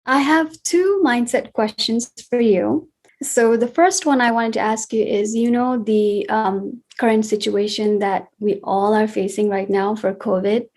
I have two mindset questions for you. So, the first one I wanted to ask you is the current situation that we all are facing right now for COVID.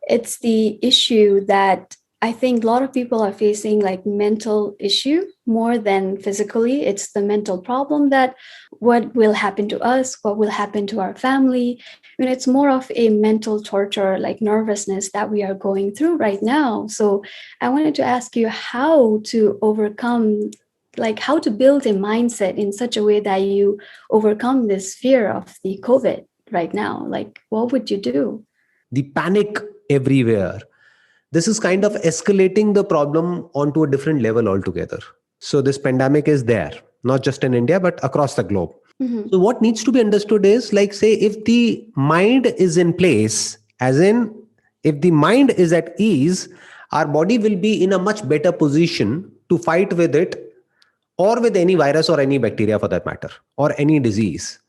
It's the issue that I think a lot of people are facing, like mental issue more than physically. It's the mental problem that what will happen to us, what will happen to our family. It's more of a mental torture, like nervousness that we are going through right now. So I wanted to ask you how to overcome, like how to build a mindset in such a way that you overcome this fear of the COVID right now. Like, what would you do? The panic everywhere. This is kind of escalating the problem onto a different level altogether. So this pandemic is there, not just in India, but across the globe. Mhm. So what needs to be understood is, like, say, if the mind is in place, as in, if the mind is at ease, our body will be in a much better position to fight with it, or with any virus or any bacteria for that matter, or any disease.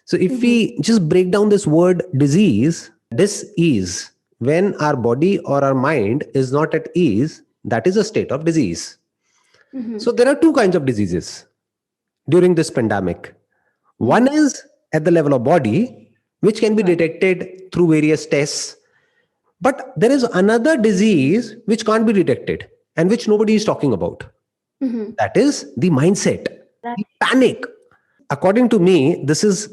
So if Mhm. we just break down this word disease, dis-ease, when our body or our mind is not at ease, that is a state of disease. So Mhm. there are two kinds of diseases during this pandemic. One Mhm. is at the level of body, which can be Right. detected through various tests. But there is another disease which can't be detected and which nobody is talking about. Mhm. That is the mindset, That the panic. According to me, this is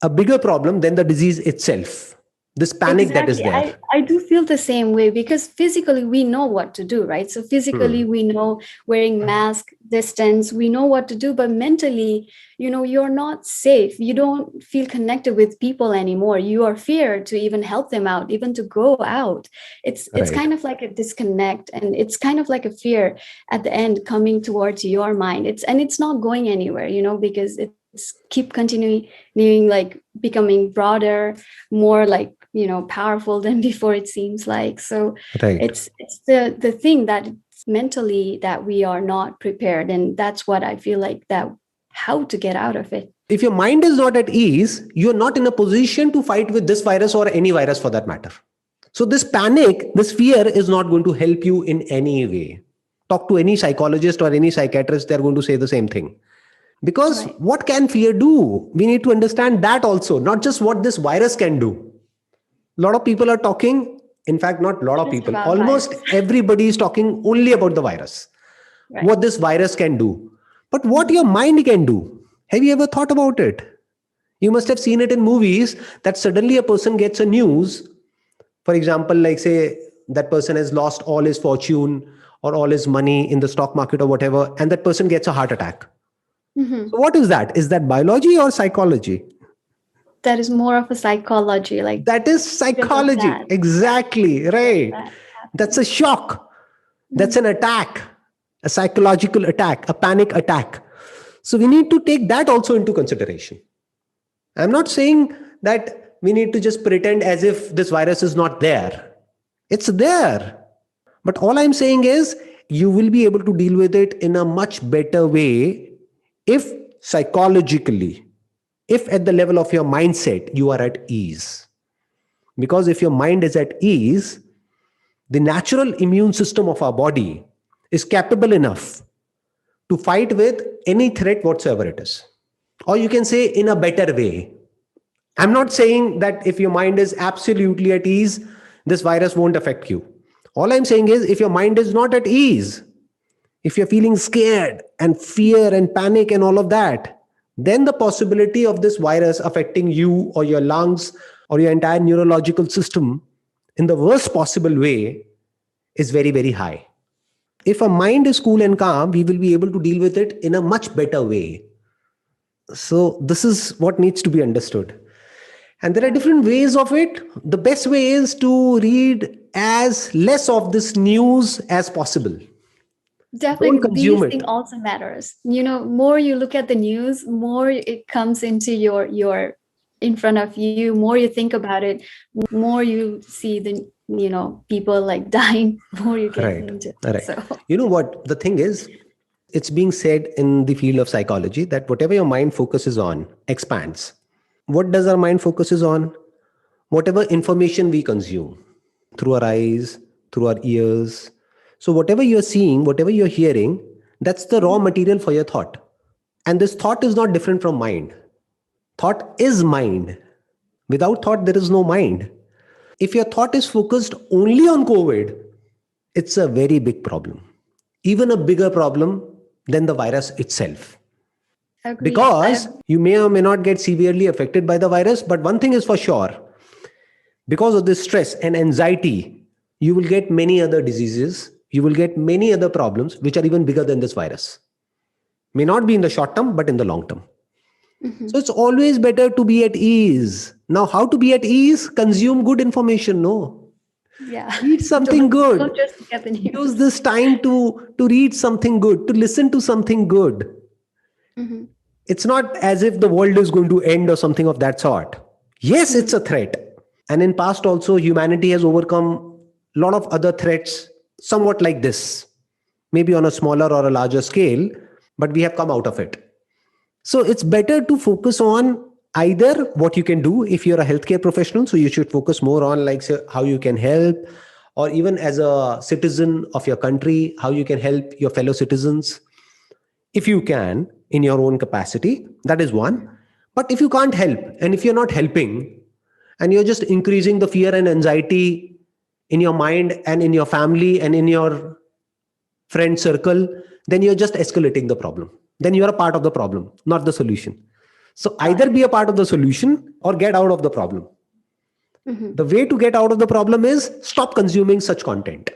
a bigger problem than the disease itself. This panic that is exactly. there. I do feel the same way because physically we know what to do, right? So physically Hmm. we know wearing mask, distance, we know what to do, but mentally, you're not safe. You don't feel connected with people anymore. You are feared to even help them out, even to go out. It's Right. kind of like a disconnect, and it's kind of like a fear at the end coming towards your mind. It's not going anywhere, because it's keep continuing like becoming broader, more like powerful than before, it seems like. So Right. it's the thing that it's mentally that we are not prepared, and that's what I feel like, that how to get out of it. If your mind is not at ease, you're not in a position to fight with this virus or any virus for that matter. So, this panic, this fear is not going to help you in any way. Talk to any psychologist or any psychiatrist, they're going to say the same thing. Because Right. what can fear do? We need to understand that also, not just what this virus can do. A lot of people are talking, in fact, not a lot of Just people, about almost virus. everybody is talking only about the virus, Right. what this virus can do. But what your mind can do, have you ever thought about it? You must have seen it in movies that suddenly a person gets a news. For example, like say that person has lost all his fortune or all his money in the stock market or whatever, and that person gets a heart attack. Hmm. So, what is that? Is that biology or psychology? That is more of a psychology, like That is because of psychology. that. Yeah, Exactly. because Right. that That's a happened. shock. That's an Mhm. attack, a psychological attack, a panic attack. So we need to take that also into consideration. I'm not saying that we need to just pretend as if this virus is not there. It's there. But all I'm saying is you will be able to deal with it in a much better way if psychologically, if at the level of your mindset, you are at ease. Because if your mind is at ease, the natural immune system of our body is capable enough to fight with any threat whatsoever it is. Or you can say in a better way. I'm not saying that if your mind is absolutely at ease, this virus won't affect you. All I'm saying is if your mind is not at ease, if you're feeling scared and fear and panic and all of that, then the possibility of this virus affecting you or your lungs or your entire neurological system in the worst possible way is very, very high. If a mind is cool and calm, we will be able to deal with it in a much better way. So, this is what needs to be understood. And there are Right. different ways of it. The best way is to read as less of this news as possible. Don't Definitely, consume these things it. also matters. More you look at the news, more it comes into your in front of you. More you think about it, more you see the people like dying. More you get Right. into it. Right. So You know what? The thing is, it's being said in the field of psychology that whatever your mind focuses on expands. What does our mind focuses on? Whatever information we consume through our eyes, through our ears, So whatever you're seeing, whatever you're hearing, that's the raw Mhm. material for your thought. And this thought is not different from mind. Thought is mind. Without thought, there is no mind. If your thought is focused only on COVID, it's a very big problem, even a bigger problem than the virus itself. Agreed. Because you may or may not get severely affected by the virus, but one thing is for sure, because of this stress and anxiety, you will get many other diseases, you will get many other problems which are even bigger than this virus. May not be in the short term, but in the long term. So Mhm. it's always better to be at ease. Now, how to be at ease? Consume good information. No, Yeah. read something Don't good. just look at the Use news. this time to read something good, to listen to something good. Mhm. It's not as if the world is going to end or something of that sort. Yes, it's Mhm. a threat. And in past also, humanity has overcome a lot of other threats, somewhat like this, maybe on a smaller or a larger scale, but we have come out of it. So it's better to focus on either what you can do if you're a healthcare professional. So you should focus more on, like, say, how you can help, or even as a citizen of your country, how you can help your fellow citizens if you can in your own capacity. That is one. But if you can't help, and if you're not helping, and you're just increasing the fear and anxiety in your mind and in your family and in your friend circle, then you're just escalating the problem. Then you're a part of the problem, not the solution. So Got either it. be a part of the solution or get out of the problem. Mhm. The way to get out of the problem is stop consuming such content.